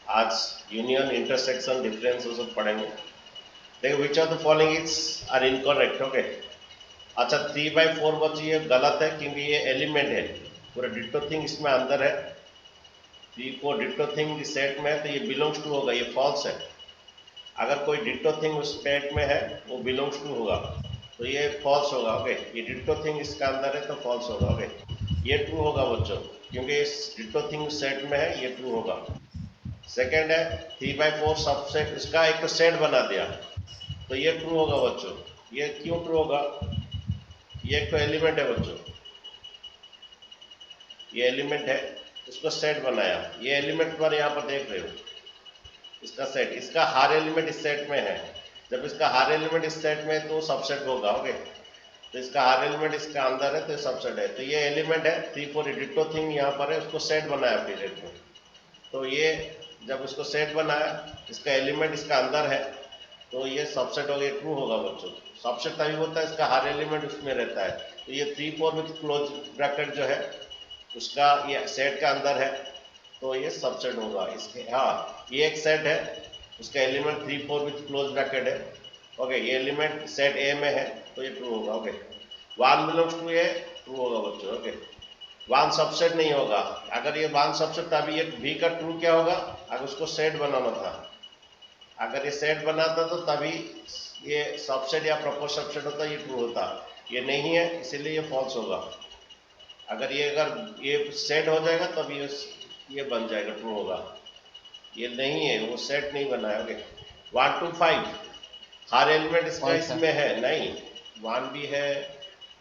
आज union, intersection, difference वो सब पढ़ेंगे। देखो which of the following is are incorrect. Okay, अच्छा 3/4 बच्चे ये गलत है क्योंकि ये एलिमेंट है, पूरा डिट्टो थिंग इसमें अंदर है। 3/4 डिट्टो थिंग इस सेट में है तो ये बिलोंग्स टू होगा, ये फॉल्स है। अगर कोई डिट्टो थिंग उस सेट में है वो बिलोंग्स टू होगा, तो ये फॉल्स होगा। ओके, ये डिट्टो थिंग इसका अंदर है तो फॉल्स होगा। ओके, ये ट्रू होगा बच्चों, क्योंकि इस डिट्टो थिंग सेट में है, ये ट्रू होगा। सेकेंड है 3/4 सबसेट, इसका एक तो सेट बना दिया तो ये ट्रू होगा बच्चों। ये क्यों ट्रू होगा? ये एक तो एलिमेंट है बच्चों, ये एलिमेंट है, इसको सेट बनाया। ये एलिमेंट पर यहाँ पर देख रहे हो, इसका सेट, इसका हर एलिमेंट इस सेट में है। जब इसका हर एलिमेंट इस सेट में है तो सबसेट होगा। ओके, तो इसका हर एलिमेंट इसका अंदर है तो सबसेट है। तो ये एलिमेंट है 3/4 डिट्टो थिंग यहाँ पर है, उसको सेट बनाया पीरियड में। तो ये जब इसको सेट बनाया, इसका एलिमेंट इसका अंदर है तो ये सबसेट हो गया, ट्रू होगा बच्चों। सबसेट तभी होता है इसका हर एलिमेंट उसमें रहता है। तो ये 3/4 विथ क्लोज ब्रैकेट जो है उसका ये सेट का अंदर है तो ये सबसेट होगा इसके। हाँ, ये एक सेट है, उसका एलिमेंट 3/4 विथ क्लोज ब्रैकेट है। ओके, ये एलिमेंट सेट ए में है तो ये ट्रू होगा। Okay, 1 belongs to A, true होगा बच्चों। ओके, 1 सबसेट नहीं होगा। अगर ये 1 सबसेट तभी ये बी का ट्रू क्या होगा? अगर उसको सेट बनाना था, अगर ये सेट बनाता तो तभी ये सबसेट या प्रपोज सबसेट होता, ये ट्रू होता। ये नहीं है इसीलिए ये फॉल्स होगा। अगर ये सेट हो जाएगा तब ये बन जाएगा, ट्रू होगा। ये नहीं है, वो सेट नहीं बना है। ओके, 1 to 5 हर एलिमेंट इसका और इसमें है नहीं, 1 भी है,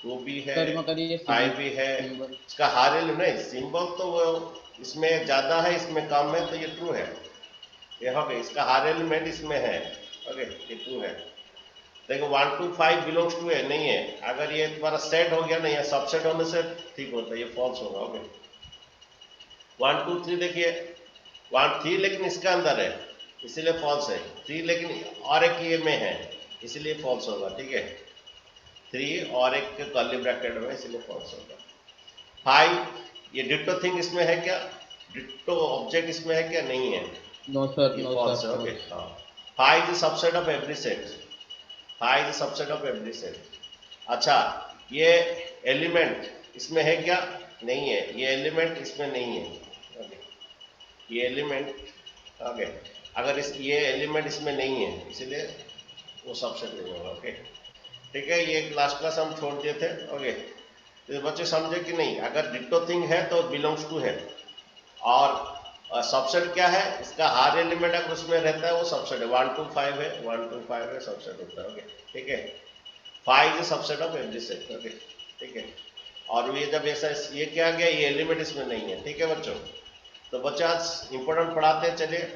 2 भी है, सर मगर ये 5 भी है, सिंबल इसका हर एलिमेंट नहीं। सिंबल तो वो इसमें ज्यादा है इसमें कम है तो ये ट्रू है। ये हो गया, इसका हर एलिमेंट इसमें है। ओके, ये ट्रू है। देखो 1 to 5 बिलोंग्स टू है, नहीं है। अगर ये तुम्हारा सेट हो गया ना, या सबसेट होने से ठीक होता है, ये फॉल्स होगा। ओके, 1 2 3 देखिए, 1 3 लेकिन इसका अंदर है इसीलिए फॉल्स है। 3 लेकिन और एक ये में है इसीलिए फॉल्स होगा। ठीक है, 3 और एक कर्ली ब्रैकेट में इसीलिए फॉल्स होगा। 5 ये डिट्टो थिंग इसमें है क्या? डिट्टो ऑब्जेक्ट इसमें है क्या? नहीं है, नो सर, ये नो फॉल्स सर, है। No okay, sir. हाँ, 5 is subset of every set, 5 is subset of every set. अच्छा, ये एलिमेंट इसमें है क्या? नहीं है, ये एलिमेंट इसमें नहीं है। ओके, ये एलिमेंट, ओके, अगर ये एलिमेंट इसमें नहीं है इसलिए वो सबसेट नहीं होगा। ओके, ठीक है, ये लास्ट क्लास हम छोड़ दिए थे। ओके, तो बच्चे समझे कि नहीं? अगर डिट्टो थिंग है तो बिलोंग्स टू है, और सबसेट क्या है? इसका हर एलिमेंट अगर उसमें रहता है वो सबसेट है। 1 to 5 है, 1 to 5 है, सबसेट होता है। ओके, ठीक है, 5 is subset of every set. Okay, ठीक है, और ये जब ऐसा ये क्या गया, ये एलिमेंट इसमें नहीं है। ठीक है बच्चों, तो बच्चे आज इंपॉर्टेंट पढ़ाते हैं। चलिए,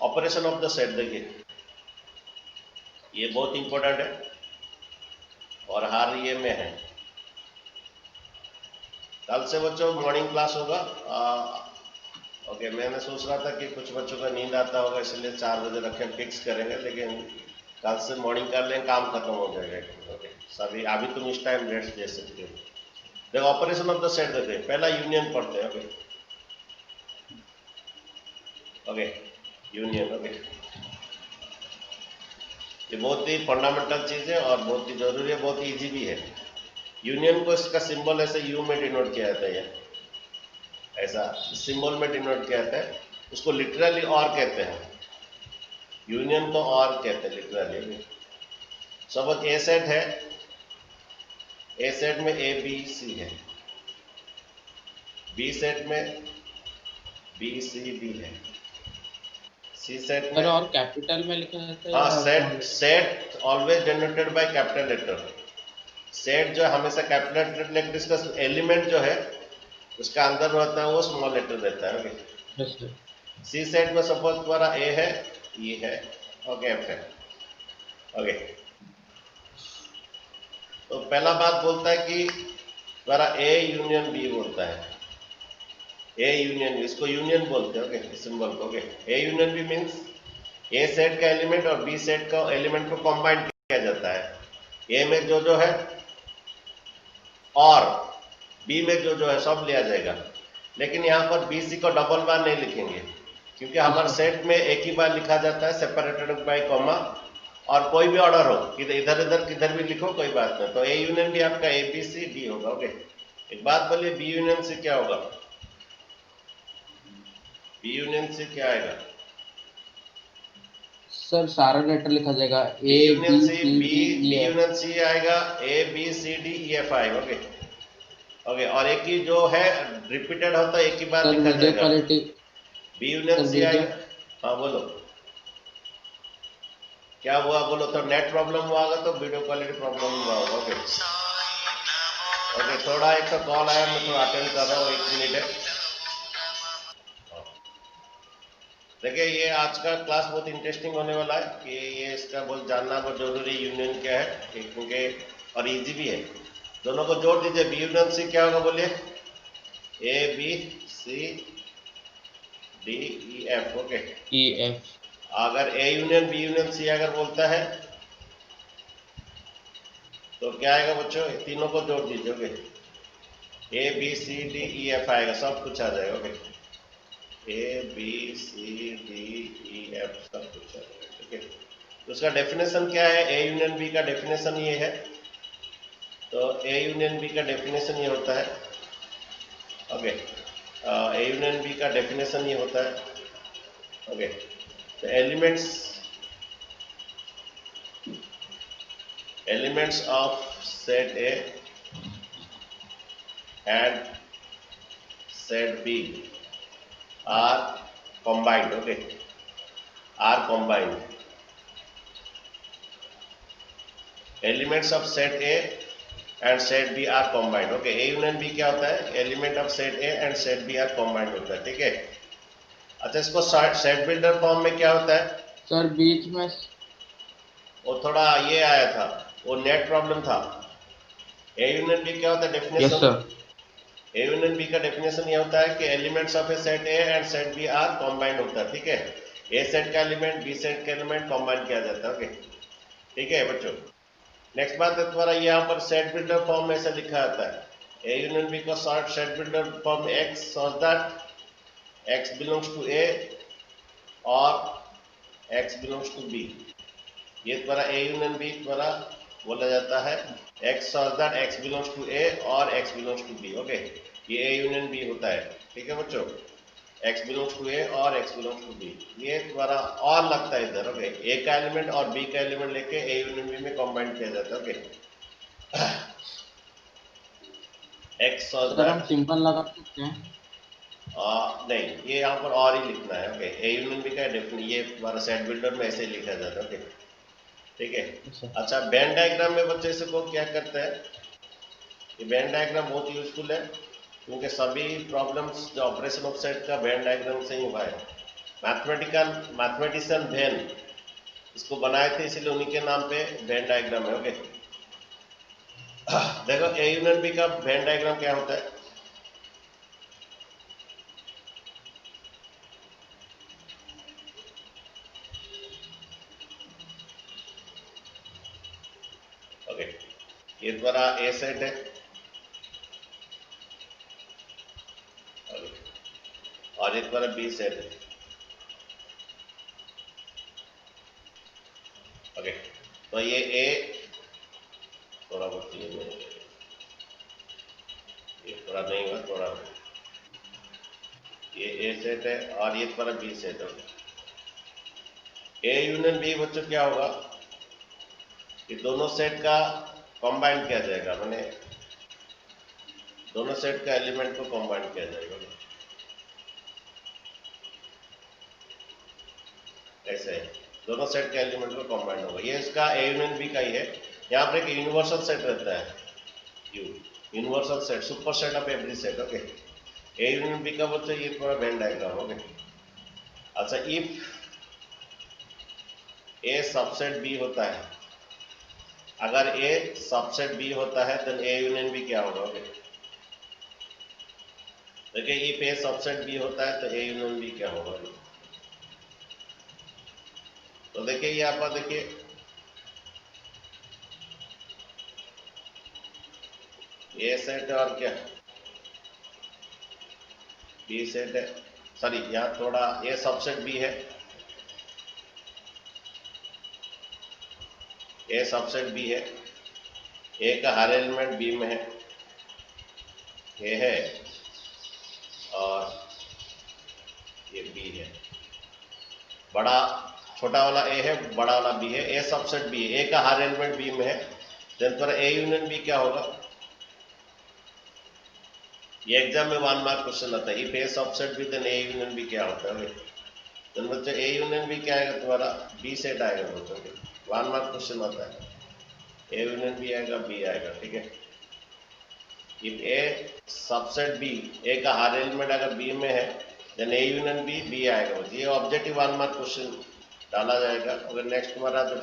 ऑपरेशन ऑफ द सेट देखिए, ये बहुत इंपॉर्टेंट है और हर ये में है। कल से बच्चों मॉर्निंग क्लास होगा। ओके, मैंने सोच रहा था कि कुछ बच्चों का नींद आता होगा इसलिए 4 बजे रखें, फिक्स करेंगे, लेकिन कल से मॉर्निंग कर लें, काम खत्म हो जाएगा। ओके, सभी अभी तुम इस टाइम रेस्ट दे सकते हो। देखो ऑपरेशन ऑफ द सेट देते हैं, पहला यूनियन पढ़ते हैं। Okay, okay, union. ओके, ये बहुत ही फंडामेंटल चीज है और बहुत ही जरूरी है, बहुत इजी भी है। यूनियन को इसका सिंबल ऐसे यू में डिनोट किया जाता है, ऐसा सिंबल में डिनोट किया जाता है। उसको लिटरली और कहते हैं, यूनियन को और कहते हैं लिटरली। सपोज ए सेट है, ए सेट में ए बी सी है, बी सेट में बी सी डी है, सी सेट में। सर और कैपिटल में लिखा जाता है हाँ, या small? Set always generated by capital letter. Set जो है हमेशा कैपिटल लेटर, इसका एलिमेंट जो है उसका अंदर रहता है वो स्मॉल लेटर रहता है। Okay, yes sir. C set में सपोज तुम्हारा ए है, ई है, ओके, एफ है। ओके, तो पहला बात बोलता है कि तुम्हारा ए यूनियन बी बोलता है, ए यूनियन बी, इसको यूनियन बोलते हैं। ओके, सिंबल को। Okay, A union B means A set का एलिमेंट और बी सेट का एलिमेंट को कंबाइन किया जाता है। ए में जो है और बी में जो है सब लिया जाएगा। लेकिन यहाँ पर बी सी को डबल बार नहीं लिखेंगे, क्योंकि हमारे सेट में एक ही बार लिखा जाता है सेपरेटेड बाय कॉमा, और कोई भी ऑर्डर हो इधर इधर किधर भी लिखो कोई बात नहीं। तो ए यूनियन बी आपका ए बी सी डी होगा। ओके, एक बात बोलिए, बी यूनियन सी क्या होगा? बी यूनियन सी क्या आएगा? सर सारा लेटर लिखा जाएगा, B A union B C, C B D E B F. Union C आएगा, A B C D E F आएगा। ओके ओके, और एक ही जो है रिपीटेड होता है, एक ही बार सर लिखा वीडियो जाएगा। Quality, B union sir C video, आएगा। हाँ बोलो, क्या हुआ बोलो? तो नेट प्रॉब्लम हुआ होगा, तो वीडियो क्वालिटी प्रॉब्लम हुआ होगा। ओके ओके, थोड़ा एक तो कॉल आया, मैं थोड़ा अटेंड कर रहा हूँ, 1 मिनट है। देखिए, ये आज का क्लास बहुत इंटरेस्टिंग होने वाला है कि ये इसका बहुत जानना बहुत जरूरी, यूनियन क्या है, क्योंकि और इजी भी है। दोनों को जोड़ दीजिए, बी यूनियन सी क्या होगा बोलिए? A B C D E F. Okay, E F. अगर A union B union C अगर बोलता है तो क्या आएगा बच्चों? तीनों को जोड़ दीजिए। Okay, A B C D E F आएगा, सब कुछ आ जाएगा। Okay, A B C D E F सब कुछ आ जाएगा। ठीक है, तो उसका डेफिनेशन क्या है? ए यूनियन बी का डेफिनेशन ये है। तो ए यूनियन बी का डेफिनेशन ये होता है। ओके, ए यूनियन बी का डेफिनेशन ये होता है। ओके, तो elements of set A and set B are combined. Okay, are combined. Elements of set A and set B are combined. Okay, A union B क्या होता है? Element of set A and set B are combined होता है। ठीक है, अच्छा इसको set builder form में क्या होता है? सर बीच में, वो थोड़ा ये आया था, वो नेट प्रॉब्लम था। ए यूनियन बी क्या होता है yes definition? Sir. A union B का डेफिनेशन ये होता है कि elements of a set A and set B are combined होता है। ठीक है, ए सेट का एलिमेंट बी सेट का एलिमेंट कॉम्बाइन किया जाता है। ओके, ठीक है बच्चों। नेक्स्ट बात है तुम्हारा, यहाँ पर सेट बिल्डर फॉर्म में ऐसे लिखा आता है, ए यूनियन बी का short set builder form X such that x belongs to A or X belongs to B. ये तुम्हारा ए यूनियन बी तुम्हारा बोला जाता है X such that x belongs to A or X belongs to B. Okay, ये A union B होता है। ठीक है बच्चों, x belongs to A or X belongs to B, ये तुम्हारा और लगता है इधर। ओके, ए का एलिमेंट और बी का एलिमेंट लेके ए यूनियन बी में कंबाइन किया जाता है। ओके, एक्स सच सर हम दैट, सिंपल लगा सकते हैं। नहीं, ये यहाँ पर और ही लिखना है। ओके, ए यूनियन बी का डेफिनेशन ये तुम्हारा सेट बिल्डर में ऐसे ही लिखा जाता है। ओके, ठीक है। Yes, sir। अच्छा, वेन डायग्राम में बच्चे से को क्या करते हैं? ये वेन डायग्राम बहुत यूजफुल है, क्योंकि सभी प्रॉब्लम्स जो ऑपरेशन ऑफ सेट का वेन डायग्राम से ही हुआ है। मैथमेटिशियन वेन इसको बनाए थे, इसीलिए उन्हीं के नाम पे वेन डायग्राम है। ओके, देखो ए यूनियन बी का वेन डायग्राम क्या होता है? ओके, ये तुम्हारा ए सेट है। ओके, और ये तुम्हारा बी सेट है। ओके, तो ये ए थोड़ा बहुत ये थोड़ा नहीं हुआ, थोड़ा ये ए सेट है और ये तुम्हारा बी सेट है। ए यूनियन बी बच्चों क्या होगा? कि दोनों सेट का कंबाइन किया जाएगा, माने दोनों सेट का एलिमेंट को कंबाइन किया जाएगा। ऐसे दोनों सेट के एलिमेंट को कंबाइन होगा, ये इसका ए यूनियन बी का ही है। यहाँ पर एक यूनिवर्सल सेट रहता है, U universal set, super set of every set. Okay, A union B का बच्चों ये थोड़ा वेन डायग्राम। ओके, अच्छा, इफ ए सबसेट बी होता है, अगर ए सबसेट बी होता है देन ए यूनियन बी क्या होगा? ओके, देखिए इफ ए सबसेट बी होता है तो ए यूनियन बी क्या होगा? तो देखिए यहाँ पर देखिए ए सेट और क्या बी सेट है, सॉरी यहाँ थोड़ा ए सबसेट बी है, ए सबसेट बी है, ए का हर एलिमेंट बी में है, ए है और ये बी है, बड़ा छोटा वाला ए है, बड़ा वाला बी है, ए सबसेट बी है, ए का हर एलिमेंट बी में है, देन पर ए यूनियन बी क्या होगा, ये एग्जाम में 1 मार्क क्वेश्चन आता है, if A subset B then A union B क्या होता है, देन बच्चों ए यूनियन बी क्या आएगा तुम्हारा, बी सेट आएगा बच्चों, 1 मार्क क्वेश्चन आता है, ए यूनियन बी आएगा, बी आएगा, ठीक है। If A subset B, A का हर एलिमेंट अगर बी में है then A union B, B आएगा बच्चों, ये ऑब्जेक्टिव 1 मार्क क्वेश्चन डाला जाएगा। अगर नेक्स्ट तुम्हारा जब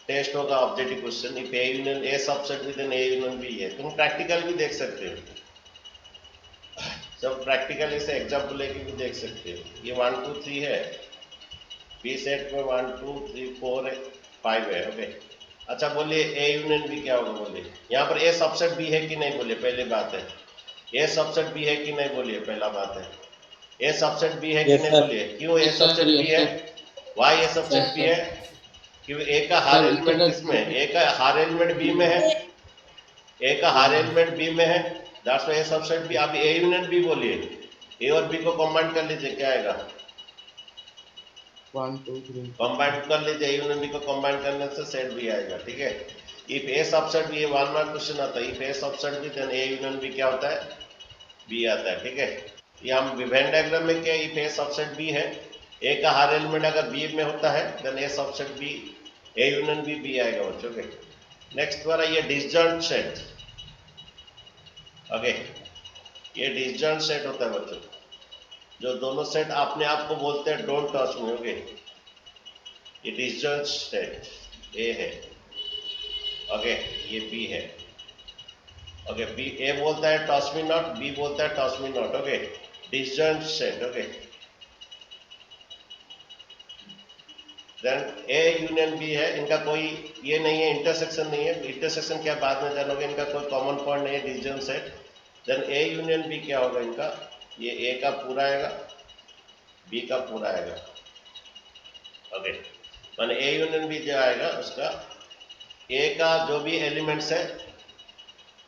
टेस्ट होगा objective question, if A union A subset B then A union B है, तुम प्रैक्टिकल भी देख सकते हो, जब प्रैक्टिकल इसे एग्जाम्पल लेके भी देख सकते हो। ये 1 2 3 है, बी सेट में 1 2 3 4 5 है, ओके। अच्छा बोलिए ए यूनियन बी क्या होगा, बोलिए यहाँ पर ए सबसेट बी है कि नहीं, बोलिए पहली बात है, ए सबसेट बी है कि नहीं, बोलिए पहला बात है, ए सबसेट बी है कि नहीं, बोलिए क्यों ए सबसेट बी है, वाई ए सबसेट बी है, क्यों ए का हर एलिमेंट किसमें है, ए का हर एलिमेंट बी में है, ए का हर एलिमेंट बी में है, that's why A subset B. आप ए यूनियन बी बोलिए, ए और बी को कंबाइन कर लीजिए, क्या आएगा, 1 2 3 कंबाइन कर लीजिए, ए यूनियन बी को कंबाइन करने से सेट बी आएगा, ठीक है। If A subset B, 1 mark question आता है, if A subset B then A union B क्या होता है, बी आता है, ठीक है। ये हम वेन डायग्राम में क्या, इफ ए सबसेट बी है, ए का हर एलिमेंट अगर बी में होता है then A subset B, A union B, B आएगा बच्चों के। नेक्स्ट वाला ये डिसजॉइंट सेट, ओके, ये डिसजॉइंट सेट होता है बच्चों, जो दोनों सेट अपने आप को बोलते हैं डोंट टच में, ओके। ये डिसजॉइंट सेट ए है, ओके, ये बी है, ओके, बी ए बोलता है टच मी नॉट, बी बोलता है touch me not, okay, disjoint set, okay. Then A union B है, इनका कोई ये नहीं है, इंटरसेक्शन नहीं है, इंटरसेक्शन क्या बाद में जानोगे, इनका कोई कॉमन पॉइंट नहीं है, disjoint set. Then A union B क्या होगा इनका, ये ए का पूरा आएगा, बी का पूरा आएगा, ओके, माने ए यूनियन बी जो आएगा उसका ए का जो भी एलिमेंट्स है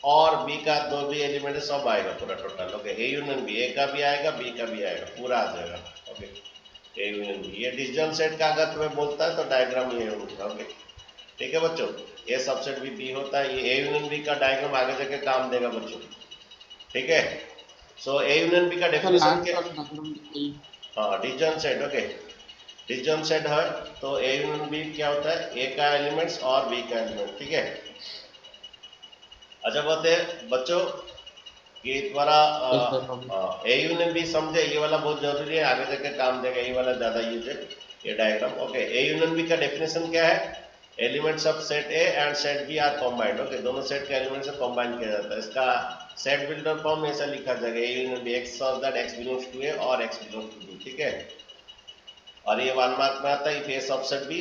और बी का जो भी एलिमेंट है सब आएगा पूरा total, okay. A union B, A का भी आएगा, बी का भी आएगा, पूरा आ जाएगा, ओके, ए यूनियन बी। ये डिसजॉइंट सेट का अगर तुम्हें बोलता है तो डायग्राम ये होगा, ओके, ठीक है बच्चों। ए सबसेट भी बी होता है, ये ए यूनियन बी का डायग्राम आगे जाके काम देगा बच्चों, ठीक है। सो ए यूनियन बी का डेफिनेशन क्या, हाँ disjoint set, okay, disjoint set है तो ए यूनियन बी क्या होता है, ए का एलिमेंट्स और बी का एलिमेंट, ठीक है। अच्छा बोलते हैं बच्चों कि तुम्हारा ए यूनियन बी समझे, ये वाला बहुत जरूरी है, आगे जाके काम देगा, ये वाला ज्यादा यूज है ये diagram, okay. A union B का डेफिनेशन क्या है, elements of set A and set B are combined, okay, दोनों सेट के एलिमेंट से कंबाइन किया जाता है। इसका सेट बिल्डर फॉर्म ऐसा लिखा जाएगा, A union B X of that x belongs to A or X belongs to B, ठीक है। और ये 1 मार्क में आता है, if A subset B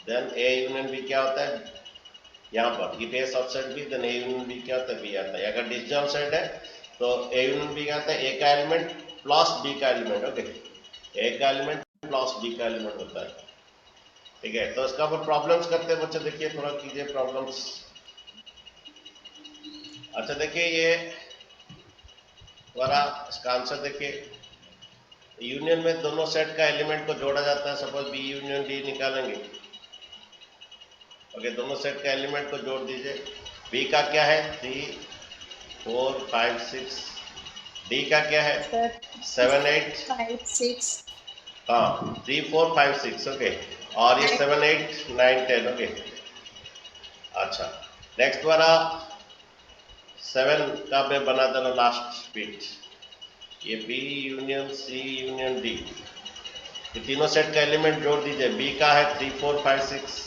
then A union B क्या होता है, यहाँ पर if A subset B then A union B क्या होता है, बी आता है। अगर डिसजॉइंट सेट है तो ए यूनियन बी क्या आता है, ए का एलिमेंट प्लस बी का एलिमेंट, ओके, ए का एलिमेंट प्लस बी का एलिमेंट होता है, ठीक है। तो इसका ऊपर प्रॉब्लम्स करते हैं बच्चे, देखिए थोड़ा कीजिए प्रॉब्लम्स। अच्छा देखिए ये हमारा इसका आंसर देखिए, यूनियन में दोनों सेट का एलिमेंट को जोड़ा जाता है, सपोज बी यूनियन डी निकालेंगे, ओके, दोनों सेट का एलिमेंट को जोड़ दीजिए, बी का क्या है 3 4 5 6, डी का क्या है 7 8 5 6, हाँ 3 4 5 6, ओके, और ये 7 8 9 10, ओके। अच्छा नेक्स्ट वाला 7 का मैं बना देना लास्ट बिट, ये B union C union D, ये तीनों सेट का एलिमेंट जोड़ दीजिए, बी का है 3 4 5 6,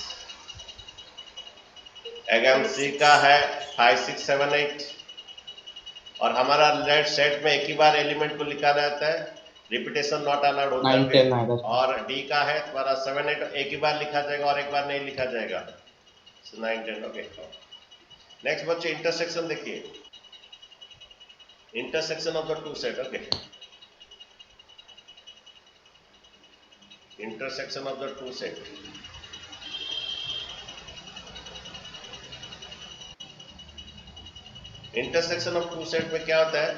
अगेन सी का है 5 6 7 8, और हमारा लेट सेट में एक ही बार एलिमेंट को लिखा रहता है, रिपीटेशन नॉट अलाउड होता है। और डी का है तुम्हारा 7 8, एक ही बार लिखा जाएगा और एक बार नहीं लिखा जाएगा, 9 10, ओके। नेक्स्ट बच्चे इंटरसेक्शन देखिए, intersection of the two set, okay, intersection of the two set. Intersection of two set में क्या होता है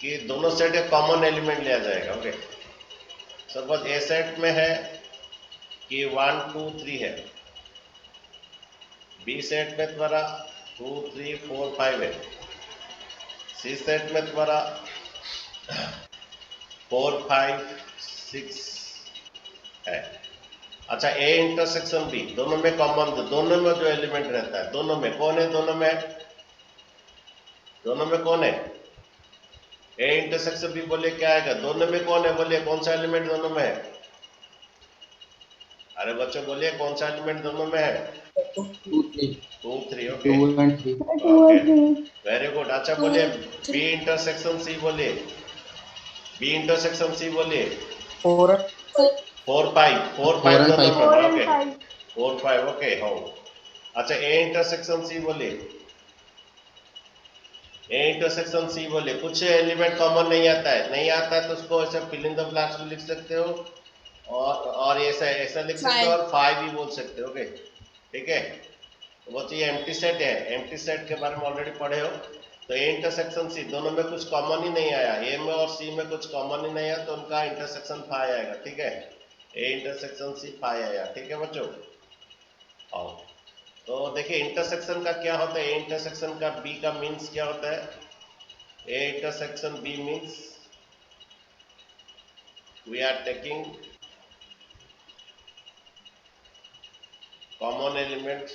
कि दोनों सेट का कॉमन एलिमेंट लिया जाएगा। ओके, सपोज ए सेट में है कि 1 2 3 है, बी सेट में तुम्हारा 2 3 4 5 है, सी सेट में तुम्हारा 4 5 6 है। अच्छा, ए इंटरसेक्शन बी, दोनों में कॉमन, दोनों में जो एलिमेंट रहता है, दोनों में कौन है, दोनों में कौन है? ए इंटरसेक्शन बी बोलिए क्या आएगा, दोनों में कौन है, बोलिए कौन सा एलिमेंट दोनों में है? अरे बच्चों बोलिए कौन सा एलिमेंट दोनों में है? 2 3 2 3। Okay 2 and 3 okay, very good. अच्छा बोलिए बी इंटरसेक्शन सी, बोलिए बी इंटरसेक्शन सी, बोलिए 4 4 5 4 4 5 and दोनों 5 में। ओके 4 5। ओके हो। अच्छा, ए इंटरसेक्शन सी बोलिए, ए इंटरसेक्शन सी बोलिए। कुछ एलिमेंट कॉमन नहीं आता है, तो उसको ऐसे फिल इन द ब्लैंक्स में लिख सकते हो, और ऐसा लिख सकते हो, और 5 भी बोल सकते हो। ओके ठीक है, तो वो चाहिए एम्प्टी सेट है, एम्प्टी सेट के बारे में ऑलरेडी पढ़े हो। तो ए इंटरसेक्शन सी, दोनों में कुछ कॉमन ही नहीं आया, ए में और सी में कुछ कॉमन ही नहीं आया, तो उनका इंटरसेक्शन 5 आएगा। ठीक है, ए इंटरसेक्शन सी 5 आया। ठीक है बच्चों, आओ तो देखिए इंटरसेक्शन का क्या होता है। ए इंटरसेक्शन का बी का मीन्स क्या होता है? A intersection B means we are taking common element,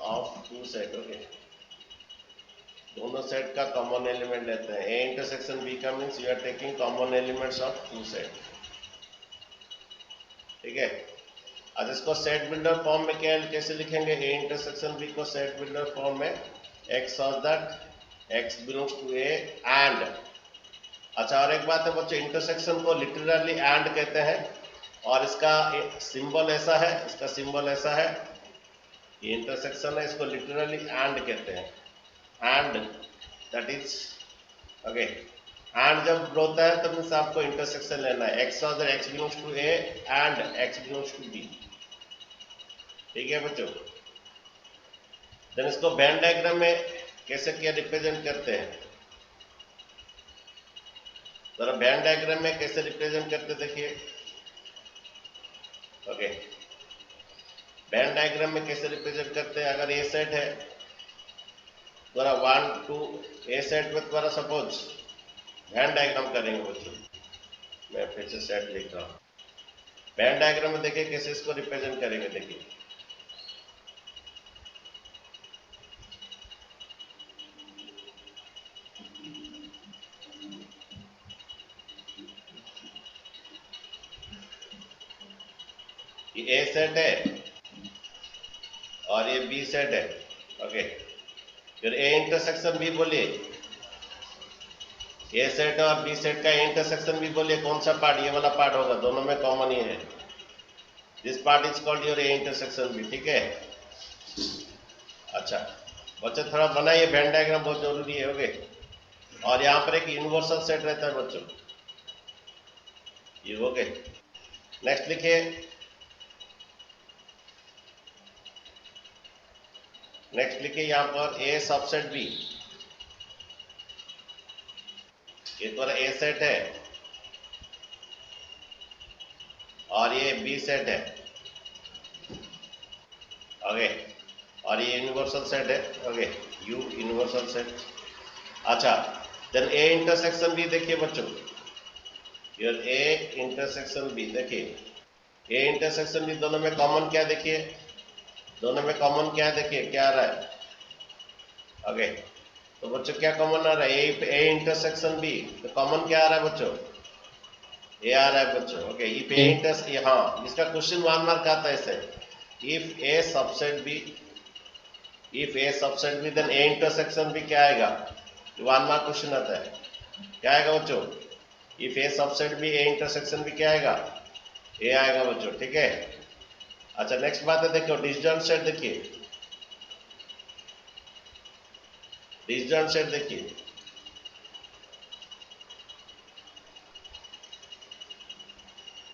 of two set। Okay, दोनों सेट का कॉमन एलिमेंट लेते हैं। ए इंटरसेक्शन बी का means you are taking common elements of two set. ठीक है, अब इसको सेट बिल्डर फॉर्म में कैसे लिखेंगे? ए इंटरसेक्शन बी को सेट बिल्डर फॉर्म में x of that x belongs to A and. अच्छा, और एक बात है बच्चों, इंटरसेक्शन को लिटरली एंड कहते हैं, और इसका सिंबल ऐसा है, ये इंटरसेक्शन है, इसको लिटरली एंड कहते हैं। And that is okay, and जब होता है तो मीन्स आपको इंटरसेक्शन लेना है, x of x belongs to A and x belongs to B. ठीक है बच्चों, देन इसको वेन डायग्राम में कैसे क्या रिप्रेजेंट करते हैं? जरा वेन डायग्राम में कैसे रिप्रेजेंट करते देखिए। ओके, वेन डायग्राम में कैसे रिप्रेजेंट करते हैं? अगर ए सेट है द्वारा 1 2, ए सेट में द्वारा सपोज वेन डायग्राम करेंगे बच्चों, मैं फिर से सेट लिख रहा हूं। वेन डायग्राम में देखिए कैसे इसको रिप्रेजेंट करेंगे। देखिए ये ए सेट है और ये बी सेट है। ओके, फिर ए इंटरसेक्शन बी बोलिए, ए सेट और बी सेट का इंटरसेक्शन भी बोलिए कौन सा पार्ट? ये वाला पार्ट होगा, दोनों में कॉमन ही है। This part is called your A intersection B. ठीक है, अच्छा बच्चों थोड़ा बनाइए, वेन डायग्राम बहुत जरूरी है। ओके, और यहाँ पर एक यूनिवर्सल सेट रहता है बच्चों, ये ओके। नेक्स्ट लिखिए, यहाँ पर ए सबसेट बी, ये तो ए सेट है और ये बी सेट है। ओके, और ये यूनिवर्सल सेट है। Okay, you universal set. अच्छा, देन ए इंटरसेक्शन बी देखिए बच्चों, योर ए इंटरसेक्शन बी, देखिए ए इंटरसेक्शन बी, दोनों में कॉमन क्या? देखिए दोनों में कॉमन क्या है? देखिए क्या आ रहा है? ओके, तो बच्चों क्या कॉमन आ रहा है? ए इंटरसेक्शन बी, तो कॉमन क्या आ रहा है बच्चों? ए आ रहा है बच्चों। ओके, इफ ए इंटर, हाँ इसका क्वेश्चन 1 मार्क आता है इसे। If A subset B, then A intersection B क्या आएगा? 1 मार्क क्वेश्चन आता है, क्या आएगा बच्चों? If A subset B, A intersection B क्या आएगा? ए आएगा बच्चों। ठीक है, अच्छा नेक्स्ट बात है, देखो डिसजॉइंट सेट। देखिए डिसजॉइंट सेट, देखिए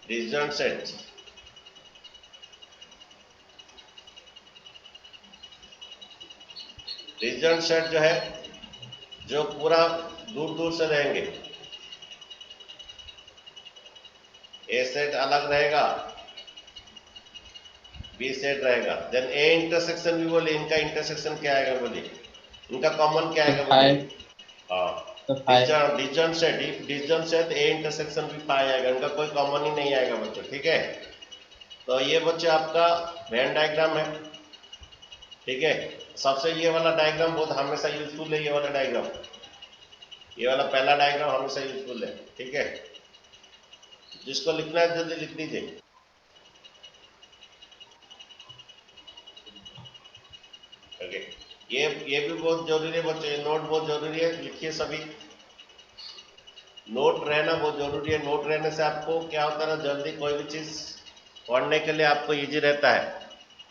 डिसजॉइंट सेट, डिसजॉइंट सेट जो है जो पूरा दूर दूर से रहेंगे, ए सेट अलग रहेगा, बी सेट रहेगा, देन ए इंटरसेक्शन भी बोले, इनका इंटरसेक्शन क्या आएगा बोलिए, इनका कॉमन क्या आएगा बोलिए, हाँ disjoint set, if disjoint set A intersection भी पाया जाएगा, इनका कोई कॉमन ही नहीं आएगा बच्चों, ठीक है। तो ये बच्चे आपका वेन डायग्राम है, ठीक है। सबसे ये वाला डायग्राम बहुत हमेशा यूजफुल है, ये वाला डायग्राम, ये वाला पहला डायग्राम हमेशा यूजफुल है, ठीक है। जिसको लिखना है जल्दी लिख दीजिए। ओके, ये भी बहुत जरूरी है बच्चों, ये नोट बहुत जरूरी है, लिखिए सभी, नोट रहना बहुत जरूरी है। नोट रहने से आपको क्या होता है ना, जल्दी कोई भी चीज पढ़ने के लिए आपको इजी रहता है।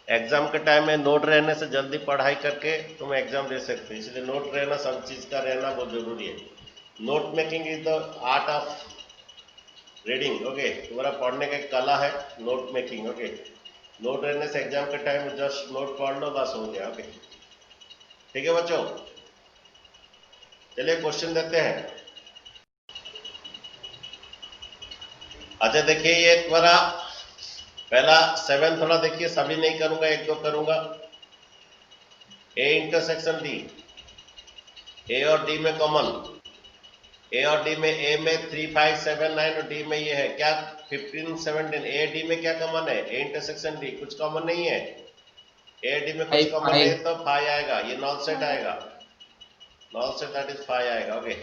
एग्जाम के टाइम में नोट रहने से जल्दी पढ़ाई करके तुम एग्जाम दे सकते हो, इसलिए नोट रहना, सब चीज का रहना बहुत जरूरी है। Note making is the art of reading, okay, तुम्हारा पढ़ने का एक कला है नोट मेकिंग, ओके। नोट रहने से एग्जाम के टाइम में जस्ट नोट पढ़ लो, बस हो गया, ओके, ठीक है बच्चों। चलिए क्वेश्चन देते हैं। अच्छा देखिए, ये तुम्हारा पहला 7 थोड़ा देखिए, सभी नहीं करूंगा, एक दो करूंगा। ए इंटरसेक्शन डी, ए और डी में कॉमन, ए और डी में, ए में 3 5 7 9 और डी में ये है क्या 15 17, ए डी में क्या कॉमन है, ए इंटरसेक्शन डी कुछ कॉमन नहीं है, ए डी में कुछ कॉमन है तो 5 आएगा, ये नॉन सेट आएगा, नॉन सेट दैट इज 5 आएगा, ओके।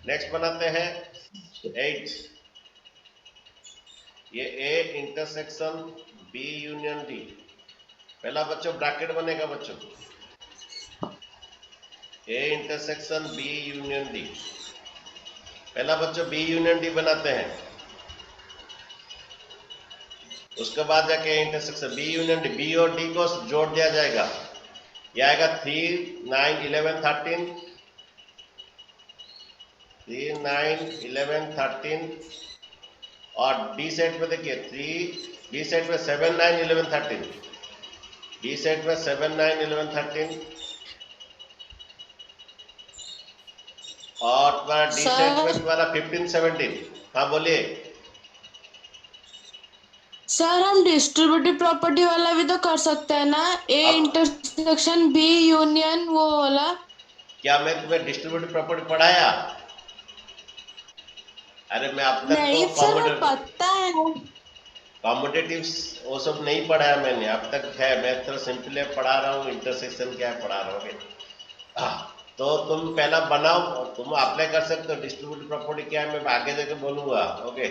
नेक्स्ट बनाते हैं 8, ये A intersection B union D, पहला बच्चों ब्रैकेट बनेगा बच्चों, A intersection B union D, पहला बच्चों बी यूनियन डी बनाते हैं, उसके बाद जाके intersection B union D, B और डी को जोड़ दिया जाएगा, ये आएगा 3 9 11 13, 3 9 11 13, और डी सेट में देखिए 3, बी सेट में 7 9 11 13, डी सेट में 7 9 11 13, और तुम्हारा डी सेट में तुम्हारा 15 17, हाँ बोलिए सर। हम डिस्ट्रीब्यूटिव प्रॉपर्टी वाला भी तो कर सकते हैं ना, ए अब इंटरसेक्शन बी यूनियन वो वाला। क्या मैं तुम्हें डिस्ट्रीब्यूटिव प्रॉपर्टी पढ़ाया? अरे मैं अब तक नहीं तो सर, वो पता है। कॉम्पिटेटिव वो सब नहीं पढ़ाया मैंने अब तक, है मैं तो सिंपली पढ़ा रहा हूँ, इंटरसेक्शन क्या है पढ़ा रहा हूँ। तो तुम पहला बनाओ, तुम अप्लाई कर सकते हो, डिस्ट्रीब्यूटिव प्रॉपर्टी क्या है मैं आगे जाके बोलूंगा, ओके।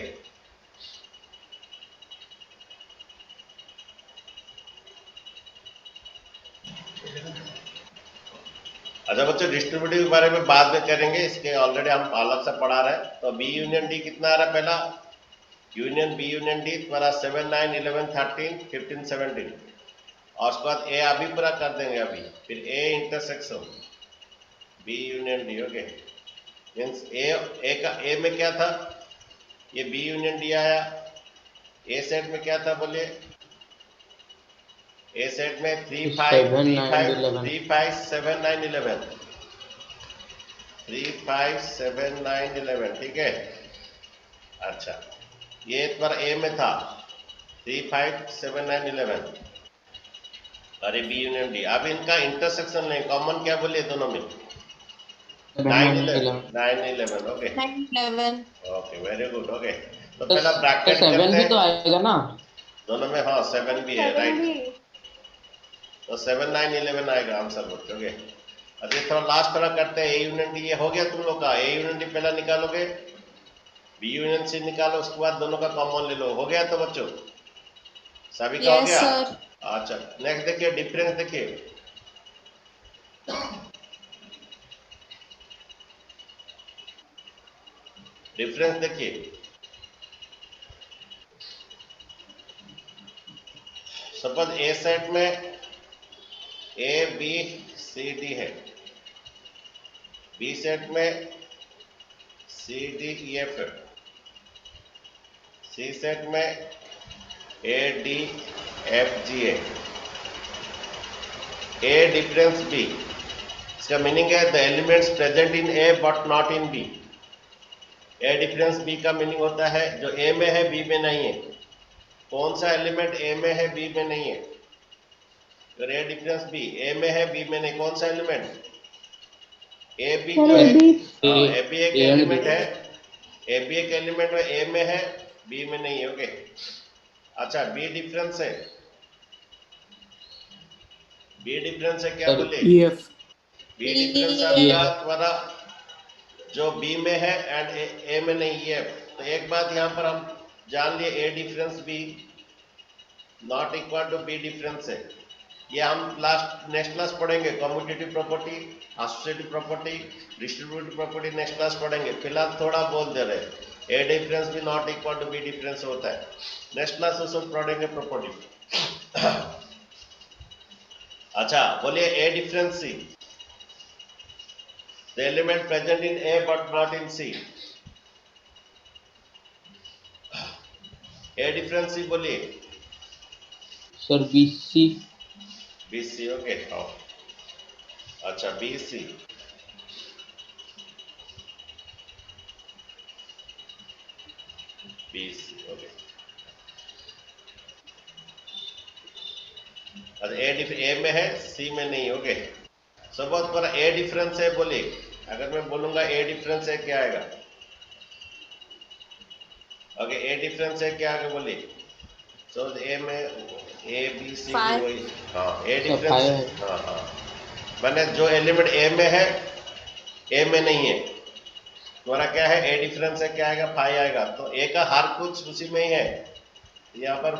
अच्छा बच्चों, डिस्ट्रीब्यूटिव के बारे में बाद में करेंगे, इसके ऑलरेडी हम अलग से पढ़ा रहे हैं। तो बी यूनियन डी कितना आ रहा है, पहला यूनियन बी यूनियन डी तुम्हारा 7 9 11 13 15 17, और उसके बाद ए अभी पूरा कर देंगे अभी, फिर A intersection B union D, okay. Means A का ए में क्या था, ये बी यूनियन डी आया, ए सेट में क्या था बोलिए, ए सेट में 3 5 3 5 3 5 7 9 11, 3 5 7 9 11, ठीक है। अच्छा ये तुम्हारा ए में था 3 5 7 9 11, अरे बी यूनियन डी, अब इनका इंटरसेक्शन लें, कॉमन क्या बोलिए दोनों में, 9 11, okay 9 11, okay very good, okay. तो पहला ब्रैकेट करते 7 भी हैं तो आएगा ना दोनों में, हाँ 7 भी है, राइट। तो 7 9 11 आएगा आंसर बच्चों, ओके। अच्छा थोड़ा लास्ट थोड़ा करते हैं, ए यूनियन डी, ये हो गया तुम लोग का, ए यूनियन डी पहला निकालोगे, बी यूनियन सी निकालो, उसके बाद दोनों का कॉमन ले लो, हो गया तो बच्चों सभी का हो यस गया। सर। अच्छा नेक्स्ट देखिए, डिफरेंस देखिए, डिफरेंस देखिए, सपोज ए सेट में ए बी सी डी है, बी सेट में सी डी ई एफ है, सी सेट में A D F G A difference B, इसका मीनिंग है the elements present in A but not in B. A difference B का meaning होता है जो ए में है बी में नहीं है। कौन सा एलिमेंट ए में है बी में नहीं है? अगर ए डिफरेंस बी ए में है बी में नहीं, कौन सा एलिमेंट? ए बी जो है, ए बी एक एलिमेंट है, ए बी एक एलिमेंट है, ए में है बी में नहीं है। ओके, अच्छा बी डिफरेंस है, बी डिफरेंस है क्या बोले? EF बी डिफरेंस आपका तुम्हारा जो बी में है एंड ए में नहीं है। तो एक बात यहाँ पर हम जान लिए, A difference B not equal to B difference है। ये हम नेक्स्ट क्लास पढ़ेंगे, commutative property, associative property, distributive property next class पढ़ेंगे। फिलहाल थोड़ा बोल दे रहे, ए डिफरेंस भी not equal to B difference होता है। नेक्स्ट क्लास में सब पढ़ेंगे प्रॉपर्टी। अच्छा बोलिए A difference C, the element present in A but not in C. A difference C बोलिए। सर BC BC, ओके आओ। अच्छा BC, BC ओके। अच्छा ए में है सी में नहीं, ओके। सब पर ए डिफरेंस है बोलिए। अगर मैं बोलूंगा ए डिफरेंस है क्या आएगा? ओके ए डिफरेंस है क्या आगे बोलिए। तो ए में ए बी सी Five. वही, हाँ ए सब डिफरेंस, five है। हाँ हाँ, मैंने जो एलिमेंट ए में है ए में नहीं है, तुम्हारा क्या है ए डिफरेंस है क्या आएगा? 5 आएगा। तो ए का हर कुछ उसी में ही है। यहाँ पर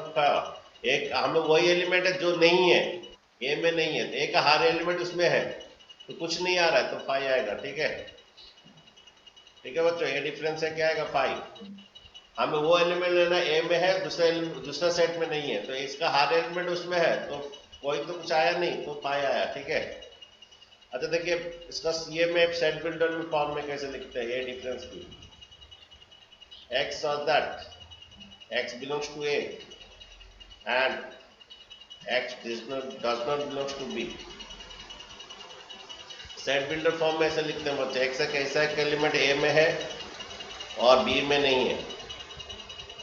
एक हम लोग वही एलिमेंट है जो नहीं है, ए में नहीं है, ए का हर एलिमेंट उसमें है, तो कुछ नहीं आ रहा है तो 5 आएगा। ठीक है, ठीक है बच्चों, ए डिफरेंस है क्या आएगा? 5। हमें वो एलिमेंट लेना ए में है, दूसरा सेट में नहीं है, तो इसका हर एलिमेंट उसमें है, तो कोई तो कुछ आया नहीं तो 5 आया। ठीक है, अच्छा देखिए इसका ये में सेट बिल्डर में फॉर्म में कैसे लिखते हैं ए डिफरेंस की। एक्स और that x belongs to A and x does not belongs to B. Set builder form में ऐसे लिखते हैं बच्चे, एक्स एक ऐसा एक एलिमेंट ए में है और बी में नहीं है,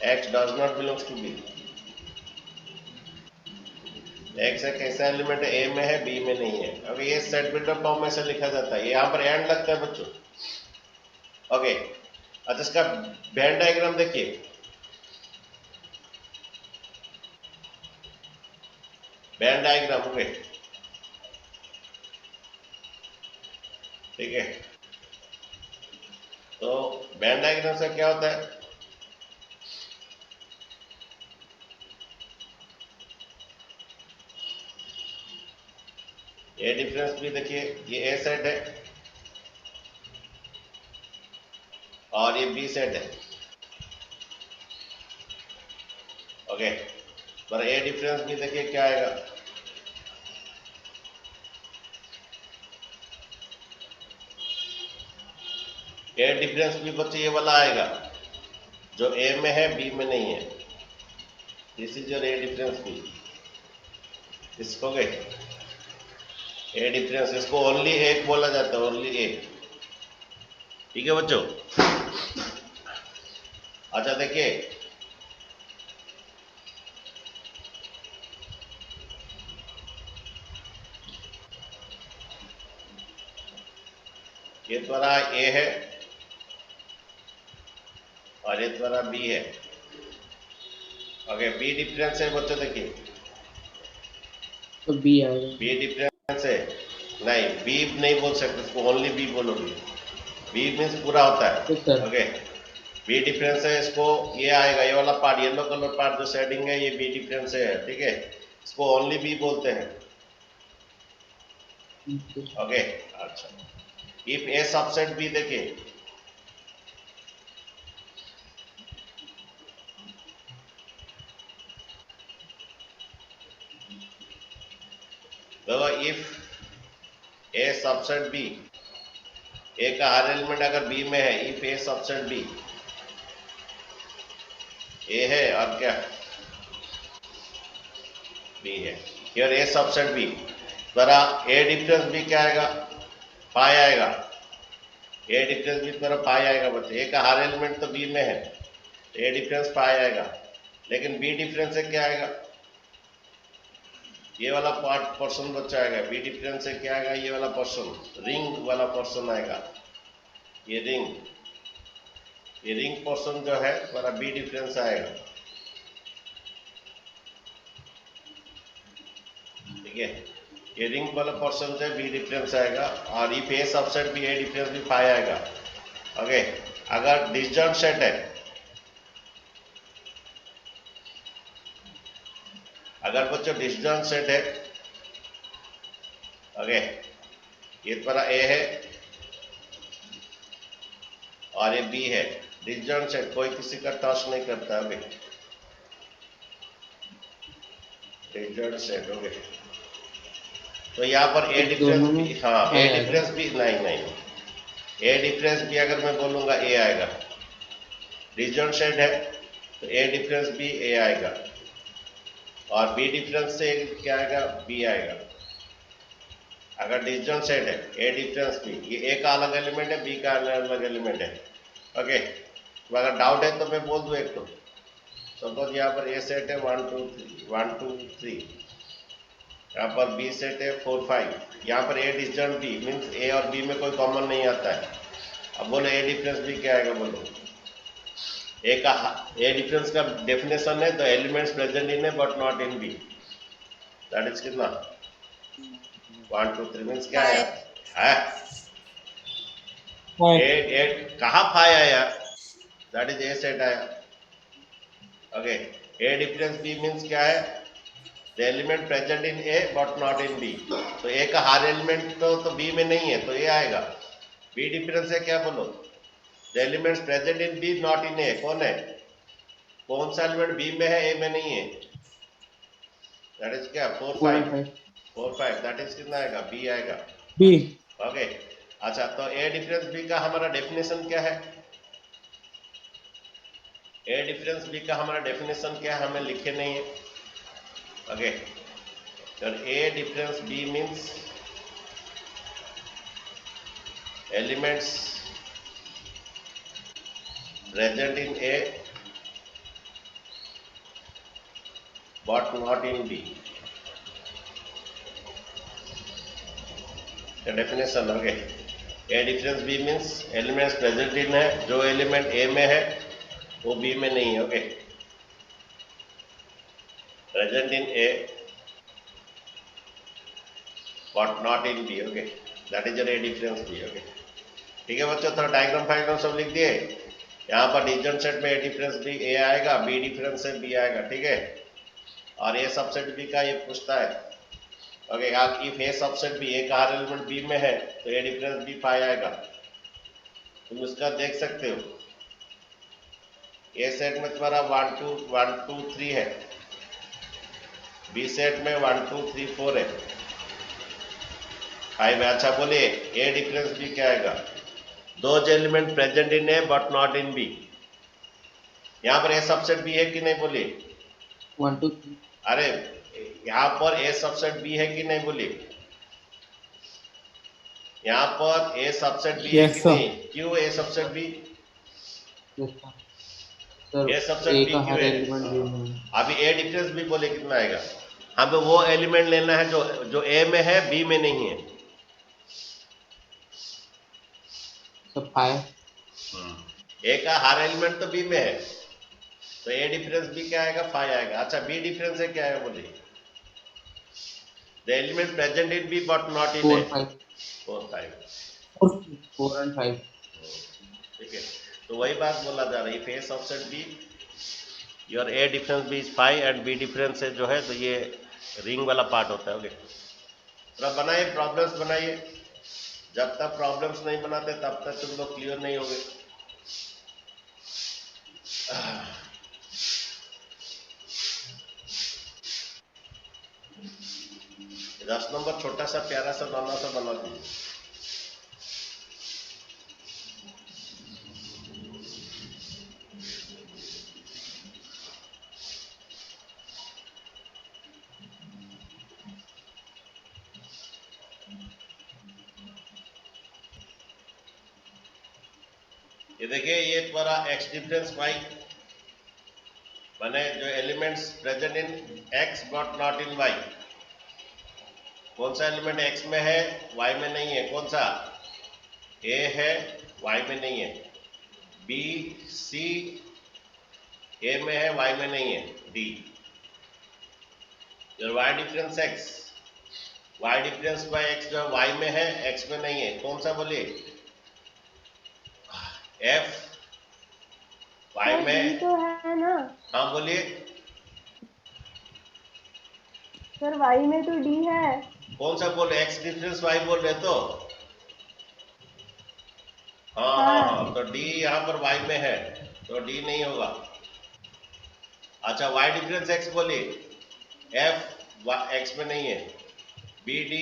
x does not belongs to b। x एक ऐसा एलिमेंट है a में है b में नहीं है। अब ये सेट बिल्डर फॉर्म में से लिखा जाता है, यहाँ पर एंड लगता है बच्चों। ओके, अच्छा इसका वेन डायग्राम देखिए। वेन डायग्राम ओके, ठीक है। तो वेन डायग्राम से क्या होता है? ए डिफरेंस भी देखिए, ये ए सेट है और ये बी सेट है। ओके, पर ए डिफरेंस भी देखिए क्या आएगा। ए डिफरेंस भी बच्चे ये वाला आएगा जो ए में है बी में नहीं है। This is your A difference B. इसको गए ए डिफरेंस, इसको ओनली एक बोला जाता है, ओनली एक। ठीक है बच्चों, अच्छा देखिए ये तुम्हारा ए है और ये तुम्हारा बी है। ओके, बी डिफरेंस है बच्चों, देखिए तो B आएगा। बी डिफरेंस है, नहीं बी नहीं बोल सकते, इसको ओनली बी बोलोगे। बी मीन्स पूरा होता है। ठीक सर। ओके, बी डिफरेंस है, इसको ये आएगा, ये वाला पार्ट येलो कलर पार्ट जो शेडिंग है ये बी डिफरेंस है। ठीक है, इसको ओनली बी बोलते हैं। ओके, अच्छा इफ ए सबसेट बी देखिए, तो if A subset B, A का हर एलिमेंट अगर बी में है, इफ ए सबसेट बी, ए है और क्या बी है। हियर ए सबसेट बी द्वारा ए डिफरेंस बी क्या आएगा पाई आएगा। ए डिफरेंस बी द्वारा पाई आएगा बच्चे। ए का हर एलिमेंट तो बी में है, ए डिफरेंस पाई आएगा, लेकिन बी डिफरेंस से क्या आएगा ये वाला पार्ट पोर्शन बच्चा आएगा। बी डिफरेंस से क्या आएगा ये वाला पोर्शन रिंग वाला पोर्शन आएगा। ये रिंग पोर्शन जो है हमारा बी डिफरेंस आएगा। ठीक है, ये रिंग वाला पोर्शन से बी डिफरेंस आएगा और इफ ए सबसेट भी ए डिफरेंस भी पाई आएगा। ओके, अगर डिसजॉइंट सेट है, अगर बच्चों डिसजॉइंट सेट है, ओके, ये तुम्हारा ए है और ये बी है, डिसजॉइंट सेट कोई किसी का टच नहीं करता। Okay, disjoint set. ओके, तो यहाँ पर ए डिफरेंस भी, हाँ ए डिफरेंस भी नहीं, ए डिफरेंस भी अगर मैं बोलूंगा ए आएगा। डिसजॉइंट सेट है तो ए डिफरेंस भी ए आएगा और बी डिफरेंस से क्या आएगा बी आएगा। अगर डिसजॉइंट सेट है ए डिफरेंस बी, ये ए का अलग एलिमेंट है, बी का अलग एलिमेंट है। ओके, तो अगर डाउट है तो मैं बोल दूं एक तो सपोज यहाँ पर ए सेट है 1 2 3, यहाँ पर बी सेट है 4 5, यहाँ पर ए डिसजॉइंट बी मीन्स ए और बी में कोई कॉमन नहीं आता है। अब बोलो ए डिफरेंस बी क्या आएगा, बोलो ए का ए डिफरेंस का डेफिनेशन है तो एलिमेंट्स प्रेजेंट इन है but not in B, that is कितना 1 2 3 मीन्स क्या आया ए कहाँ फाई आया, दैट इज ए सेट आया। Okay, A difference B means क्या है the element present in A but not in B, तो ए का हर एलिमेंट तो बी में नहीं है तो ए आएगा। बी डिफरेंस है क्या बोलो the elements present in B not in A, कौन है कौन सा एलिमेंट बी में है ए में नहीं है, दैट इज क्या 4 5 दैट इज कितना आएगा बी आएगा बी। ओके, अच्छा तो ए डिफरेंस बी का हमारा डेफिनेशन क्या है, ए डिफरेंस बी का हमारा डेफिनेशन क्या है हमें लिखे नहीं है। ओके, तो A difference B means elements present in A but not in B, definition. Okay, A difference B means elements present in है, जो एलिमेंट ए में है वो बी में नहीं है। Okay, present in A but not in B, okay, that is A difference B. Okay, ठीक है बच्चों, थोड़ा डायग्राम फाइग्राम सब लिख दिए। यहाँ पर डिसजॉइंट सेट में ए डिफरेंस बी ए आएगा, बी डिफरेंस से बी आएगा। ठीक है, और ए सबसेट बी का ये पूछता है। Okay, if A subset B, A का हर एलिमेंट बी में है तो ए डिफरेंस बी पाई आएगा। तुम इसका देख सकते हो ए सेट में तुम्हारा 1 2 3 है, बी सेट में 1 2 3 4 है, 5 है। अच्छा बोलिए ए डिफरेंस बी क्या आएगा, दो element present in A but not in B. यहाँ पर ए सबसेट बी है कि नहीं बोलिए, 1 2 3 अरे यहाँ पर ए सबसेट बी है कि नहीं बोलिए, यहाँ पर ए सबसेट बी है कि नहीं, क्यों A subset B, sir A subset A B का क्यों हर है। एलिमेंट बी में है। अभी ए डिफरेंस बी बोले कितना आएगा, हमें वो एलिमेंट लेना है जो ए में है बी में नहीं है। सर 5 ए का हर एलिमेंट तो बी में है तो ए डिफरेंस बी क्या आएगा 5 आएगा। अच्छा बी डिफरेंस है क्या है बोलिए, the element present in B but not in A, 4 4 and 5। ठीक है, तो वही बात बोला जा रहा है, if A subset B your A difference B is 5 and B difference से जो है तो ये रिंग वाला पार्ट होता है। ओके, थोड़ा बनाइए प्रॉब्लम्स बनाइए, जब तक प्रॉब्लम्स नहीं बनाते तब तक तुम लोग क्लियर नहीं होगे। 10 नंबर छोटा सा प्यारा सा नाना सा बना दीजिए। ये देखिए ये तुम्हारा x डिफरेंस y माने जो elements present in x but not in y, कौन सा एलिमेंट x में है y में नहीं है, कौन सा a है y में नहीं है, b c a में है y में नहीं है, d जो y difference x, y difference bye x जो y में है x में नहीं है, कौन सा बोलिए f y सर में, D तो है ना, हाँ बोलिए सर Y में तो D है। कौन सा बोल x डिफरेंस y बोल रहे तो, हाँ हाँ हाँ। हाँ, तो d यहाँ पर y में है तो d नहीं होगा। अच्छा y डिफरेंस x बोलिए, f x में नहीं है, b d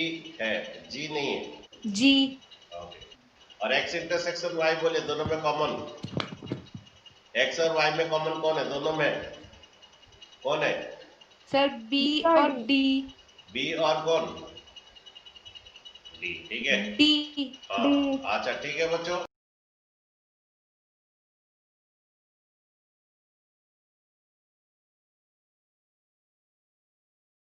है, g नहीं है, जी। ओके। और x इंटरसेक्शन y बोले, दोनों में कॉमन, x और y में कॉमन कौन है, दोनों में कौन है, सर बी और और D। डी। b और कौन, d, ठीक है, डी। हाँ D। अच्छा ठीक है बच्चों।